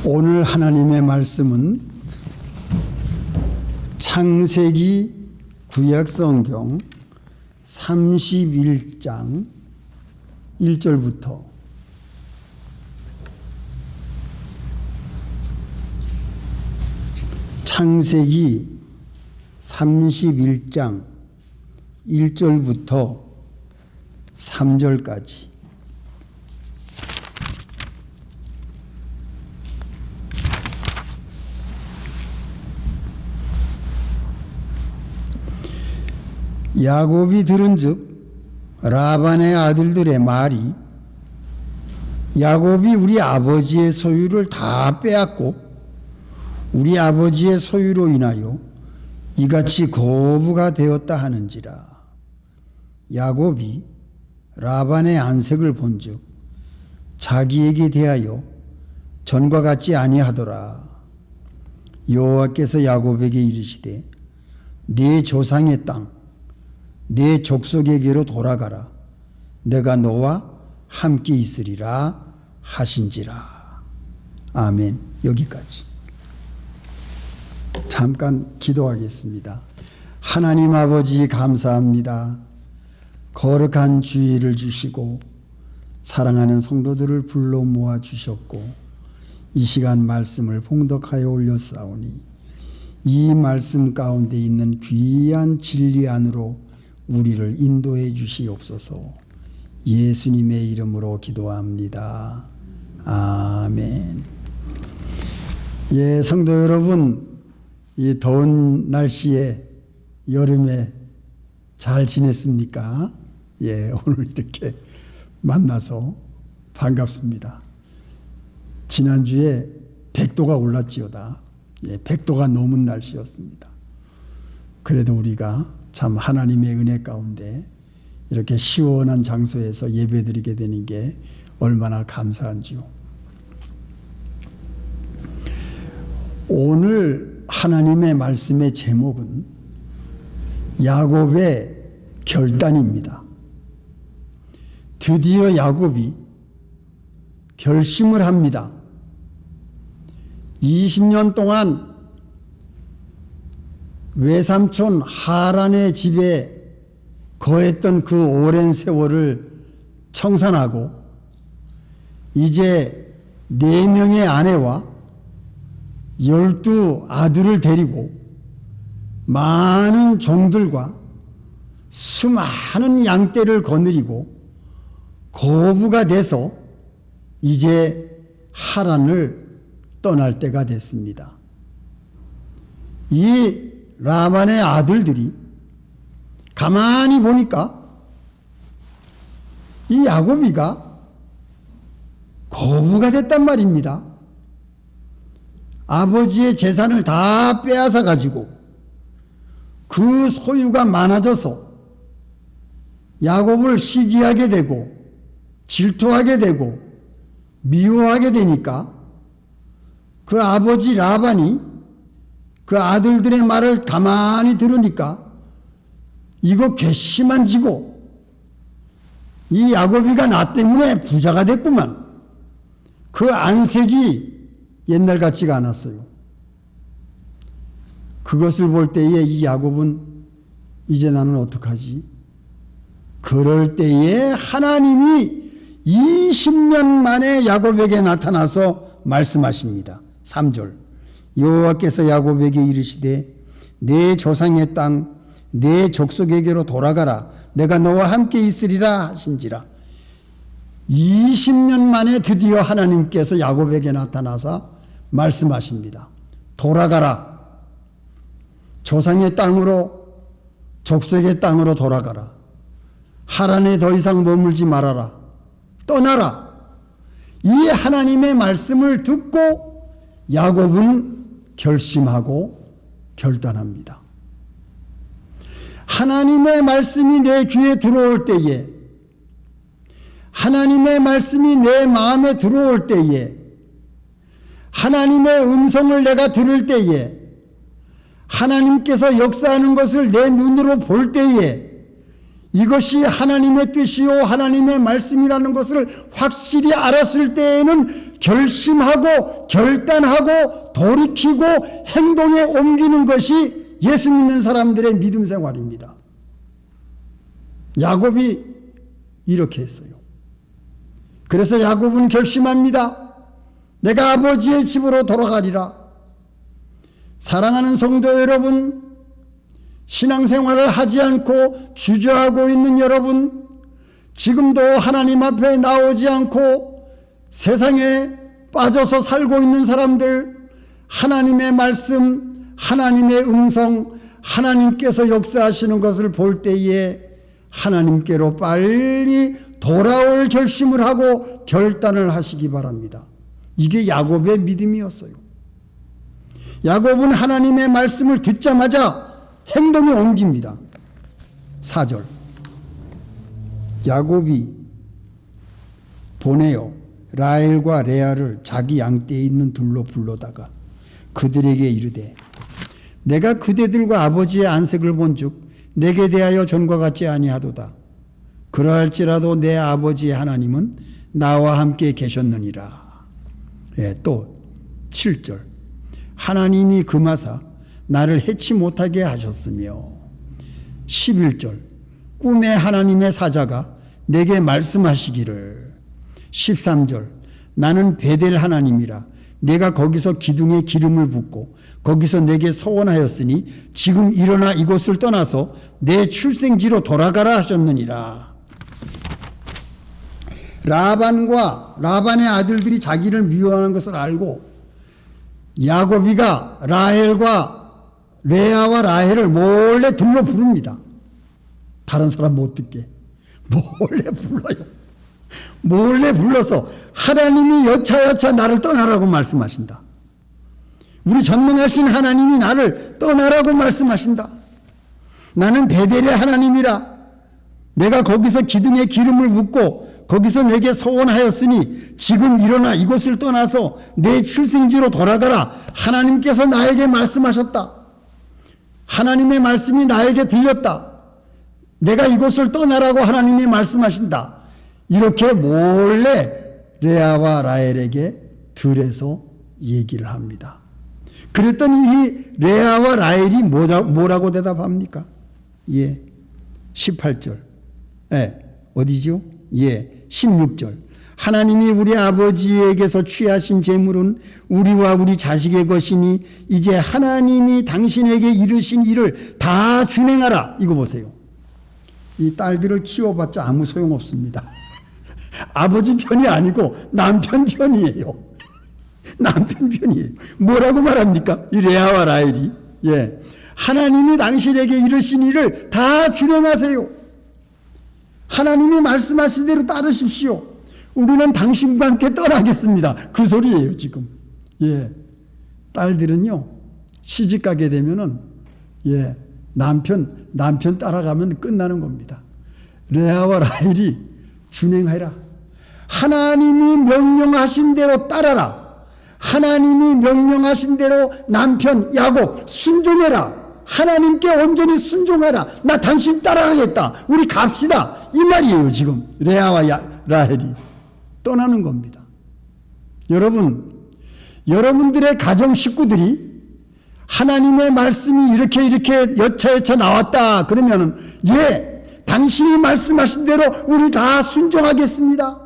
오늘 하나님의 말씀은 창세기 구약성경 31장 1절부터 창세기 31장 1절부터 3절까지 야곱이 들은즉 라반의 아들들의 말이 야곱이 우리 아버지의 소유를 다 빼앗고 우리 아버지의 소유로 인하여 이같이 거부가 되었다 하는지라. 야곱이 라반의 안색을 본즉 자기에게 대하여 전과 같지 아니하더라. 여호와께서 야곱에게 이르시되 네 조상의 땅 내 족속에게로 돌아가라. 내가 너와 함께 있으리라 하신지라. 아멘. 여기까지. 잠깐 기도하겠습니다. 하나님 아버지 감사합니다. 거룩한 주의를 주시고 사랑하는 성도들을 불러 모아 주셨고 이 시간 말씀을 봉독하여 올렸사오니 이 말씀 가운데 있는 귀한 진리 안으로 우리를 인도해 주시옵소서. 예수님의 이름으로 기도합니다. 아멘. 예, 성도 여러분, 이 더운 날씨에 여름에 잘 지냈습니까? 예, 오늘 이렇게 만나서 반갑습니다. 지난주에 100도가 올랐지요다. 예, 100도가 넘은 날씨였습니다. 그래도 우리가 참 하나님의 은혜 가운데 이렇게 시원한 장소에서 예배드리게 되는 게 얼마나 감사한지요. 오늘 하나님의 말씀의 제목은 야곱의 결단입니다. 드디어 야곱이 결심을 합니다. 20년 동안 외삼촌 하란의 집에 거했던 그 오랜 세월을 청산하고 이제 4명의 아내와 12 아들을 데리고 많은 종들과 수많은 양떼를 거느리고 거부가 돼서 이제 하란을 떠날 때가 됐습니다. 이 라반의 아들들이 가만히 보니까 이 야곱이가 거부가 됐단 말입니다. 아버지의 재산을 다 빼앗아 가지고 그 소유가 많아져서 야곱을 시기하게 되고 질투하게 되고 미워하게 되니까 그 아버지 라반이 그 아들들의 말을 가만히 들으니까 이거 괘씸한 지고 이 야곱이가 나 때문에 부자가 됐구만. 그 안색이 옛날 같지가 않았어요. 그것을 볼 때에 이 야곱은 이제 나는 어떡하지? 그럴 때에 하나님이 20년 만에 야곱에게 나타나서 말씀하십니다. 3절. 여호와께서 야곱에게 이르시되 내 조상의 땅 내 족속에게로 돌아가라. 내가 너와 함께 있으리라 하신지라. 20년 만에 드디어 하나님께서 야곱에게 나타나서 말씀하십니다. 돌아가라. 조상의 땅으로 족속의 땅으로 돌아가라. 하란에 더 이상 머물지 말아라. 떠나라. 이 하나님의 말씀을 듣고 야곱은 결심하고 결단합니다. 하나님의 말씀이 내 귀에 들어올 때에, 하나님의 말씀이 내 마음에 들어올 때에, 하나님의 음성을 내가 들을 때에, 하나님께서 역사하는 것을 내 눈으로 볼 때에 이것이 하나님의 뜻이요 하나님의 말씀이라는 것을 확실히 알았을 때에는 결심하고 결단하고 돌이키고 행동에 옮기는 것이 예수 믿는 사람들의 믿음 생활입니다. 야곱이 이렇게 했어요. 그래서 야곱은 결심합니다. 내가 아버지의 집으로 돌아가리라. 사랑하는 성도 여러분, 신앙생활을 하지 않고 주저하고 있는 여러분, 지금도 하나님 앞에 나오지 않고 세상에 빠져서 살고 있는 사람들, 하나님의 말씀, 하나님의 음성, 하나님께서 역사하시는 것을 볼 때에 하나님께로 빨리 돌아올 결심을 하고 결단을 하시기 바랍니다. 이게 야곱의 믿음이었어요. 야곱은 하나님의 말씀을 듣자마자 행동에 옮깁니다. 4절. 야곱이 보내어 라헬과 레아를 자기 양떼에 있는 둘로 불러다가 그들에게 이르되 내가 그대들과 아버지의 안색을 본즉 내게 대하여 전과 같지 아니하도다. 그러할지라도 내 아버지의 하나님은 나와 함께 계셨느니라. 예, 또 7절. 하나님이 금하사 나를 해치 못하게 하셨으며 11절. 꿈에 하나님의 사자가 내게 말씀하시기를 13절. 나는 베델 하나님이라 내가 거기서 기둥에 기름을 붓고 거기서 내게 서원하였으니 지금 일어나 이곳을 떠나서 내 출생지로 돌아가라 하셨느니라. 라반의 아들들이 자기를 미워하는 것을 알고 야곱이가 라헬과 레아와 라헬을 몰래 들러 부릅니다. 다른 사람 못 듣게 몰래 불러요. 몰래 불러서 하나님이 여차여차 나를 떠나라고 말씀하신다. 우리 전능하신 하나님이 나를 떠나라고 말씀하신다. 나는 베델의 하나님이라 내가 거기서 기둥에 기름을 붓고 거기서 내게 서원하였으니 지금 일어나 이곳을 떠나서 내 출생지로 돌아가라. 하나님께서 나에게 말씀하셨다. 하나님의 말씀이 나에게 들렸다. 내가 이곳을 떠나라고 하나님이 말씀하신다. 이렇게 몰래 레아와 라헬에게 들에서 얘기를 합니다. 그랬더니 이 레아와 라헬이 뭐라고 대답합니까? 예, 18절. 예, 어디죠? 예, 16절. 하나님이 우리 아버지에게서 취하신 재물은 우리와 우리 자식의 것이니 이제 하나님이 당신에게 이르신 일을 다 준행하라. 이거 보세요. 이 딸들을 키워봤자 아무 소용없습니다. 아버지 편이 아니고 남편 편이에요. 남편 편이에요. 뭐라고 말합니까? 이 레아와 라헬이. 예. 하나님이 당신에게 이르신 일을 다 준행하세요. 하나님이 말씀하신 대로 따르십시오. 우리는 당신과 함께 떠나겠습니다. 그 소리예요, 지금. 예. 딸들은요, 시집 가게 되면은, 예, 남편 따라가면 끝나는 겁니다. 레아와 라헬이 준행하라. 하나님이 명령하신 대로 따라라. 하나님이 명령하신 대로 남편 야곱 순종해라. 하나님께 온전히 순종하라. 나 당신 따라가겠다. 우리 갑시다. 이 말이에요, 지금. 레아와 라헬이 떠나는 겁니다. 여러분들의 가정 식구들이 하나님의 말씀이 이렇게 여차여차 나왔다 그러면은, 예, 당신이 말씀하신 대로 우리 다 순종하겠습니다.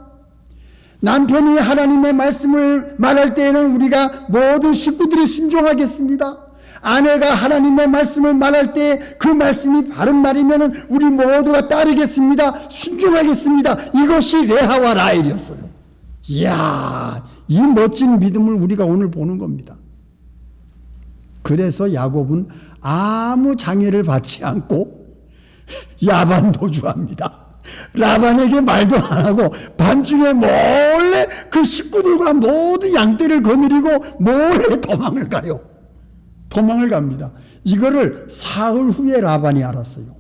남편이 하나님의 말씀을 말할 때에는 우리가 모든 식구들이 순종하겠습니다. 아내가 하나님의 말씀을 말할 때 그 말씀이 바른 말이면은 우리 모두가 따르겠습니다. 순종하겠습니다. 이것이 레아와 라헬이었어요. 이야, 이 멋진 믿음을 우리가 오늘 보는 겁니다. 그래서 야곱은 아무 장애를 받지 않고 야반 도주합니다. 라반에게 말도 안 하고 밤중에 몰래 그 식구들과 모두 양떼를 거느리고 몰래 도망을 가요. 도망을 갑니다. 이거를 사흘 후에 라반이 알았어요.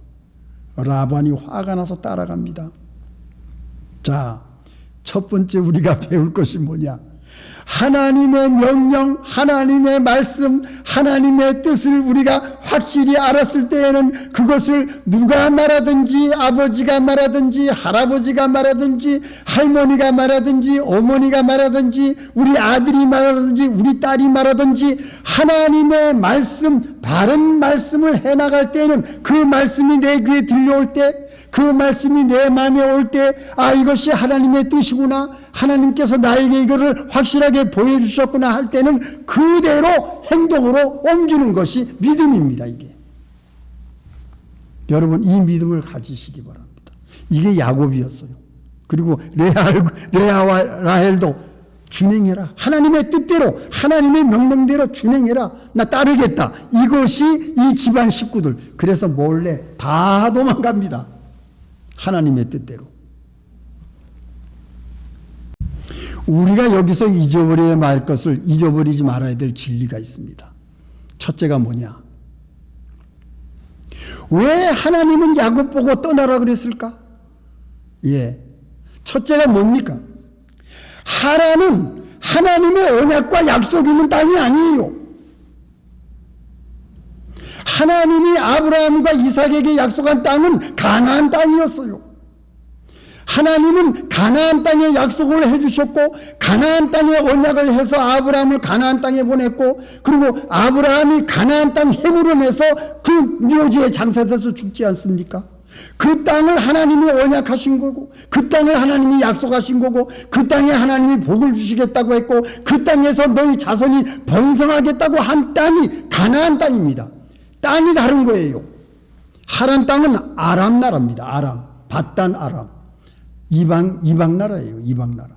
라반이 화가 나서 따라갑니다. 자, 첫 번째 우리가 배울 것이 뭐냐? 하나님의 명령, 하나님의 말씀, 하나님의 뜻을 우리가 확실히 알았을 때에는 그것을 누가 말하든지 아버지가 말하든지 할아버지가 말하든지 할머니가 말하든지 어머니가 말하든지 우리 아들이 말하든지 우리 딸이 말하든지 하나님의 말씀, 바른 말씀을 해나갈 때는 그 말씀이 내 귀에 들려올 때, 그 말씀이 내 마음에 올 때, 아, 이것이 하나님의 뜻이구나, 하나님께서 나에게 이거를 확실하게 보여주셨구나 할 때는 그대로 행동으로 옮기는 것이 믿음입니다. 이게 여러분, 이 믿음을 가지시기 바랍니다. 이게 야곱이었어요. 그리고 레아와 라헬도 준행해라, 하나님의 뜻대로 하나님의 명령대로 준행해라, 나 따르겠다, 이것이 이 집안 식구들. 그래서 몰래 다 도망갑니다. 하나님의 뜻대로. 우리가 여기서 잊어버려야 말 것을 잊어버리지 말아야 될 진리가 있습니다. 첫째가 뭐냐? 왜 하나님은 야곱 보고 떠나라 그랬을까? 예, 첫째가 뭡니까? 하란은 하나님의 언약과 약속이 있는 땅이 아니에요. 하나님이 아브라함과 이삭에게 약속한 땅은 가나안 땅이었어요. 하나님은 가나안 땅에 약속을 해주셨고 가나안 땅에 언약을 해서 아브라함을 가나안 땅에 보냈고, 그리고 아브라함이 가나안 땅 헤브론에서 그 묘지에 장사돼서 죽지 않습니까? 그 땅을 하나님이 언약하신 거고, 그 땅을 하나님이 약속하신 거고, 그 땅에 하나님이 복을 주시겠다고 했고, 그 땅에서 너희 자손이 번성하겠다고 한 땅이 가나안 땅입니다. 땅이 다른 거예요. 하란 땅은 아람 나라입니다. 아람, 바단 아람. 이방 나라예요. 이방 나라.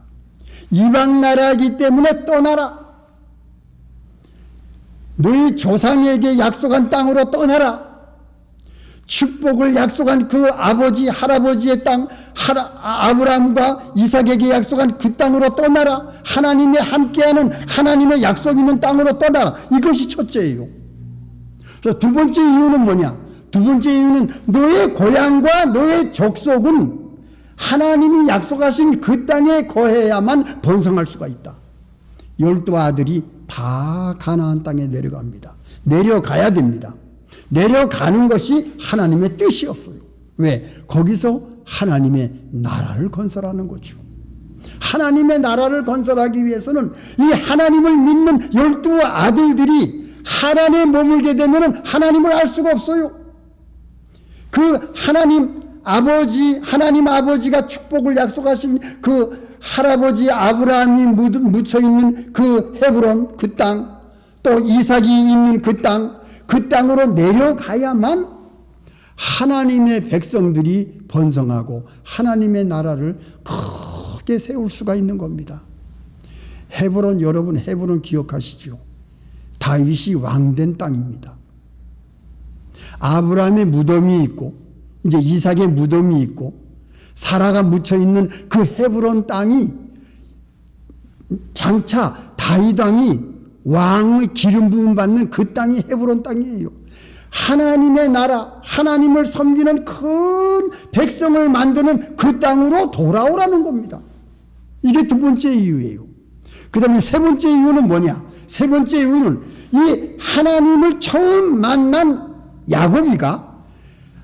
이방 나라이기 때문에 떠나라. 너희 조상에게 약속한 땅으로 떠나라. 축복을 약속한 그 아버지 할아버지의 땅, 아브라함과 이삭에게 약속한 그 땅으로 떠나라. 하나님이 함께하는 하나님의 약속 있는 땅으로 떠나라. 이것이 첫째예요. 그래서 두 번째 이유는 뭐냐? 두 번째 이유는 너의 고향과 너의 족속은 하나님이 약속하신 그 땅에 거해야만 번성할 수가 있다. 12 아들이 다 가나안 땅에 내려갑니다. 내려가야 됩니다. 내려가는 것이 하나님의 뜻이었어요. 왜? 거기서 하나님의 나라를 건설하는 거죠. 하나님의 나라를 건설하기 위해서는 이 하나님을 믿는 12 아들들이 하란에 머물게 되면 하나님을 알 수가 없어요. 그 하나님 아버지가 축복을 약속하신 그 할아버지 아브라함이 묻혀있는 그 헤브론 그 땅, 또 이삭이 있는 그 땅으로 내려가야만 하나님의 백성들이 번성하고 하나님의 나라를 크게 세울 수가 있는 겁니다. 헤브론, 여러분 헤브론 기억하시죠? 다윗이 왕된 땅입니다. 아브라함의 무덤이 있고 이제 이삭의 무덤이 있고 사라가 묻혀있는 그 헤브론 땅이 장차 다윗 왕이 왕의 기름 부음 받는 그 땅이 헤브론 땅이에요. 하나님의 나라, 하나님을 섬기는 큰 백성을 만드는 그 땅으로 돌아오라는 겁니다. 이게 두 번째 이유예요. 그 다음에 세 번째 이유는 뭐냐? 세 번째 이유는 이 하나님을 처음 만난 야곱이가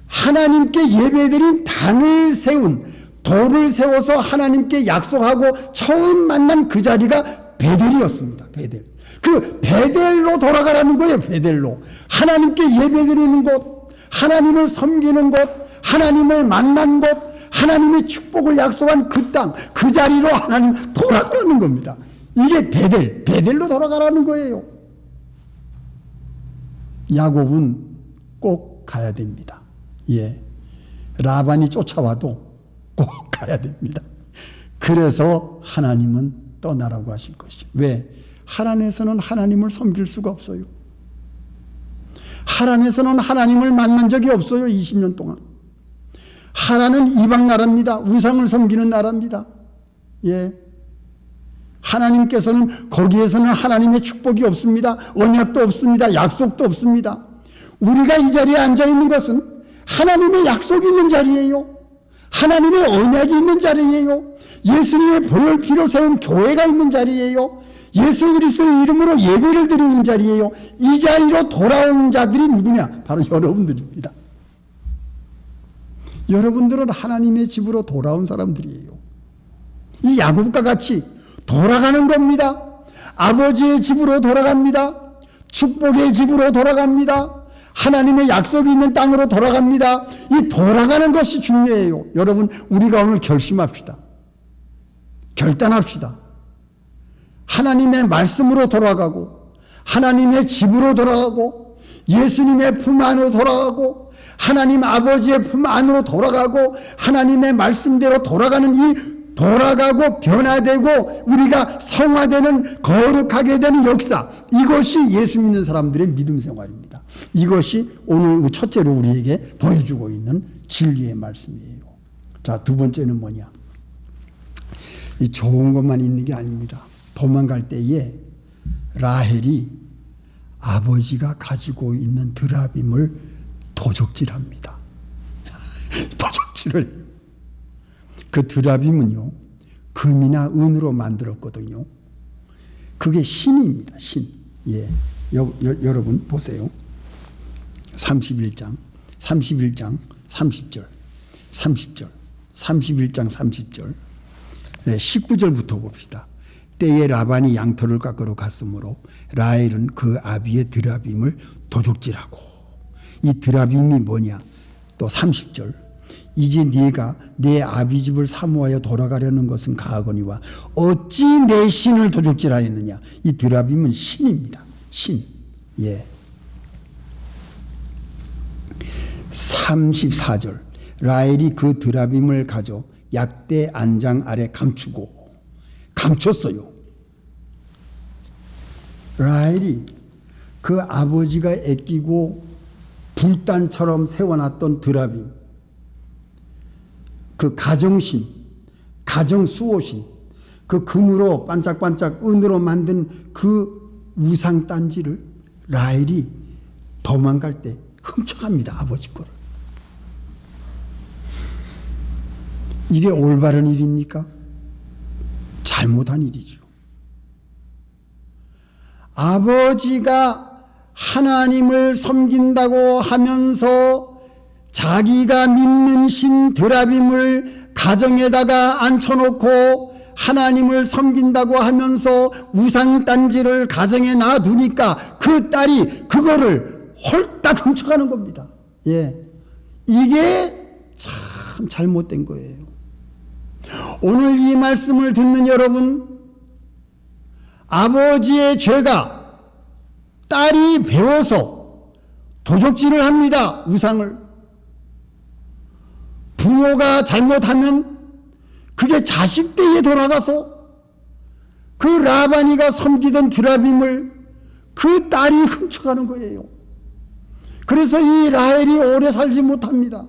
하나님께 예배드린 단을 세운, 돌을 세워서 하나님께 약속하고 처음 만난 그 자리가 베델이었습니다. 베델. 그 베델로 돌아가라는 거예요. 베델로. 하나님께 예배드리는 곳, 하나님을 섬기는 곳, 하나님을 만난 곳, 하나님의 축복을 약속한 그 땅, 그 자리로 하나님 돌아가라는 겁니다. 이게 베델로 돌아가라는 거예요. 야곱은 꼭 가야 됩니다. 예, 라반이 쫓아와도 꼭 가야 됩니다. 그래서 하나님은 떠나라고 하신 것이죠. 왜? 하란에서는 하나님을 섬길 수가 없어요. 하란에서는 하나님을 만난 적이 없어요. 20년 동안. 하란은 이방 나라입니다. 우상을 섬기는 나라입니다. 예, 하나님께서는 거기에서는 하나님의 축복이 없습니다. 언약도 없습니다. 약속도 없습니다. 우리가 이 자리에 앉아있는 것은 하나님의 약속이 있는 자리예요. 하나님의 언약이 있는 자리예요. 예수님의 보혈 피로 세운 교회가 있는 자리예요. 예수 그리스도의 이름으로 예배를 드리는 자리예요. 이 자리로 돌아온 자들이 누구냐? 바로 여러분들입니다. 여러분들은 하나님의 집으로 돌아온 사람들이에요. 이 야곱과 같이 돌아가는 겁니다. 아버지의 집으로 돌아갑니다. 축복의 집으로 돌아갑니다. 하나님의 약속이 있는 땅으로 돌아갑니다. 이 돌아가는 것이 중요해요. 여러분, 우리가 오늘 결심합시다. 결단합시다. 하나님의 말씀으로 돌아가고, 하나님의 집으로 돌아가고, 예수님의 품 안으로 돌아가고, 하나님 아버지의 품 안으로 돌아가고, 하나님의 말씀대로 돌아가는 이 돌아가고 변화되고 우리가 성화되는, 거룩하게 되는 역사, 이것이 예수 믿는 사람들의 믿음 생활입니다. 이것이 오늘 첫째로 우리에게 보여주고 있는 진리의 말씀이에요. 자, 두 번째는 뭐냐? 이 좋은 것만 있는 게 아닙니다. 도망갈 때에 라헬이 아버지가 가지고 있는 드라빔을 도적질합니다. 도적질을 해요. 그 드라빔은요, 금이나 은으로 만들었거든요. 그게 신입니다. 신. 예. 여러분 보세요. 31장 30절 31장 30절. 네, 19절부터 봅시다. 때에 라반이 양털을 깎으러 갔으므로 라헬은 그 아비의 드라빔을 도적질하고, 이 드라빔이 뭐냐? 또 30절. 이제 네가 내 아비 집을 사모하여 돌아가려는 것은 가하거니와 어찌 내 신을 도적질하였느냐? 이 드라빔은 신입니다. 신. 예. 34절. 라헬이 그 드라빔을 가져 약대 안장 아래 감췄어요. 라헬이 그 아버지가 아끼고 불단처럼 세워놨던 드라빔, 그 가정신, 가정수호신, 그 금으로 반짝반짝 은으로 만든 그 우상단지를 라헬이 도망갈 때 훔쳐갑니다. 아버지 거를. 이게 올바른 일입니까? 잘못한 일이죠. 아버지가 하나님을 섬긴다고 하면서 자기가 믿는 신 드라빔을 가정에다가 앉혀놓고 하나님을 섬긴다고 하면서 우상단지를 가정에 놔두니까 그 딸이 그거를 홀딱 훔쳐가는 겁니다. 예, 이게 참 잘못된 거예요. 오늘 이 말씀을 듣는 여러분, 아버지의 죄가 딸이 배워서 도적질을 합니다. 우상을. 부모가 잘못하면 그게 자식 때에 돌아가서 그 라반이가 섬기던 드라빔을 그 딸이 훔쳐가는 거예요. 그래서 이 라헬이 오래 살지 못합니다.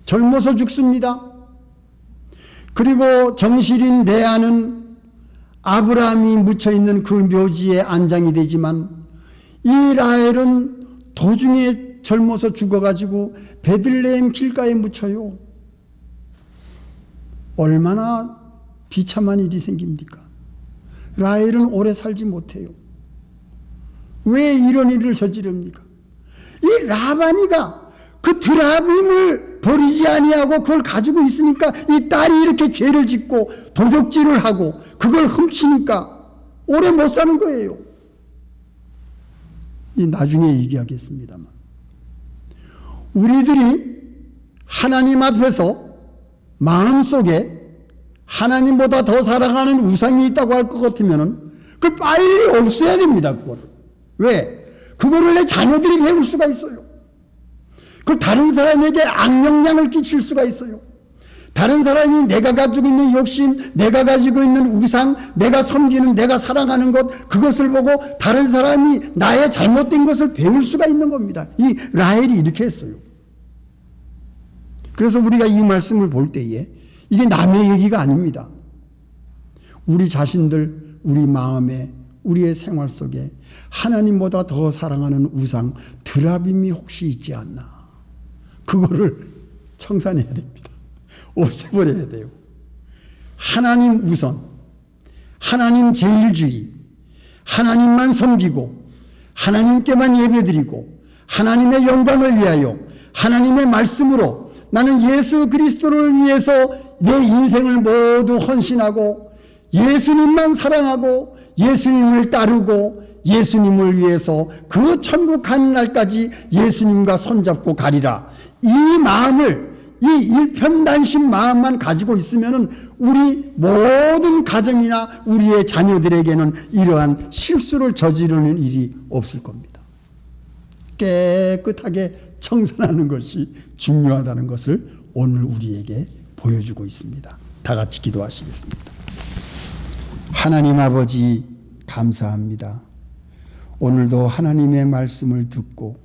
젊어서 죽습니다. 그리고 정실인 레아는 아브라함이 묻혀있는 그 묘지에 안장이 되지만 이 라헬은 도중에 젊어서 죽어가지고 베들레헴 길가에 묻혀요. 얼마나 비참한 일이 생깁니까? 라헬은 오래 살지 못해요. 왜 이런 일을 저지릅니까? 이 라반이가 그 드라빔을 버리지 아니하고 그걸 가지고 있으니까 이 딸이 이렇게 죄를 짓고 도적질을 하고 그걸 훔치니까 오래 못 사는 거예요. 이 나중에 얘기하겠습니다만, 우리들이 하나님 앞에서 마음속에 하나님보다 더 사랑하는 우상이 있다고 할 것 같으면 그걸 빨리 없애야 됩니다. 그거를. 왜? 그거를 내 자녀들이 배울 수가 있어요. 그걸 다른 사람에게 악영향을 끼칠 수가 있어요. 다른 사람이 내가 가지고 있는 욕심, 내가 가지고 있는 우상, 내가 섬기는, 내가 사랑하는 것, 그것을 보고 다른 사람이 나의 잘못된 것을 배울 수가 있는 겁니다. 이 라헬이 이렇게 했어요. 그래서 우리가 이 말씀을 볼 때에 이게 남의 얘기가 아닙니다. 우리 자신들, 우리 마음에, 우리의 생활 속에 하나님보다 더 사랑하는 우상, 드라빔이 혹시 있지 않나. 그거를 청산해야 됩니다. 없애버려야 돼요. 하나님 우선, 하나님 제일주의, 하나님만 섬기고 하나님께만 예배드리고 하나님의 영광을 위하여 하나님의 말씀으로 나는 예수 그리스도를 위해서 내 인생을 모두 헌신하고 예수님만 사랑하고 예수님을 따르고 예수님을 위해서 그 천국 가는 날까지 예수님과 손잡고 가리라. 이 마음을, 이 일편단심 마음만 가지고 있으면은 우리 모든 가정이나 우리의 자녀들에게는 이러한 실수를 저지르는 일이 없을 겁니다. 깨끗하게 청산하는 것이 중요하다는 것을 오늘 우리에게 보여주고 있습니다. 다 같이 기도하시겠습니다. 하나님 아버지 감사합니다. 오늘도 하나님의 말씀을 듣고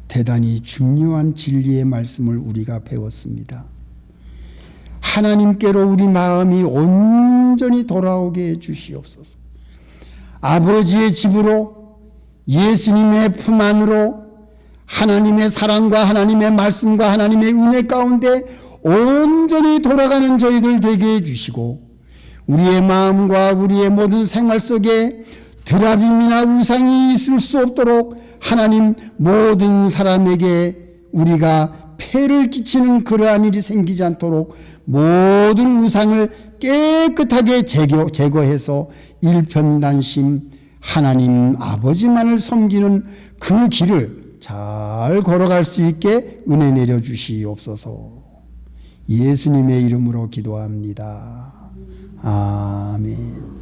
대단히 중요한 진리의 말씀을 우리가 배웠습니다. 하나님께로 우리 마음이 온전히 돌아오게 해 주시옵소서. 아버지의 집으로 예수님의 품 안으로 하나님의 사랑과 하나님의 말씀과 하나님의 은혜 가운데 온전히 돌아가는 저희들 되게 해 주시고 우리의 마음과 우리의 모든 생활 속에 드라빔이나 우상이 있을 수 없도록 하나님 모든 사람에게 우리가 폐를 끼치는 그러한 일이 생기지 않도록 모든 우상을 깨끗하게 제거해서 일편단심 하나님 아버지만을 섬기는 그 길을 잘 걸어갈 수 있게 은혜 내려 주시옵소서. 예수님의 이름으로 기도합니다. 아멘.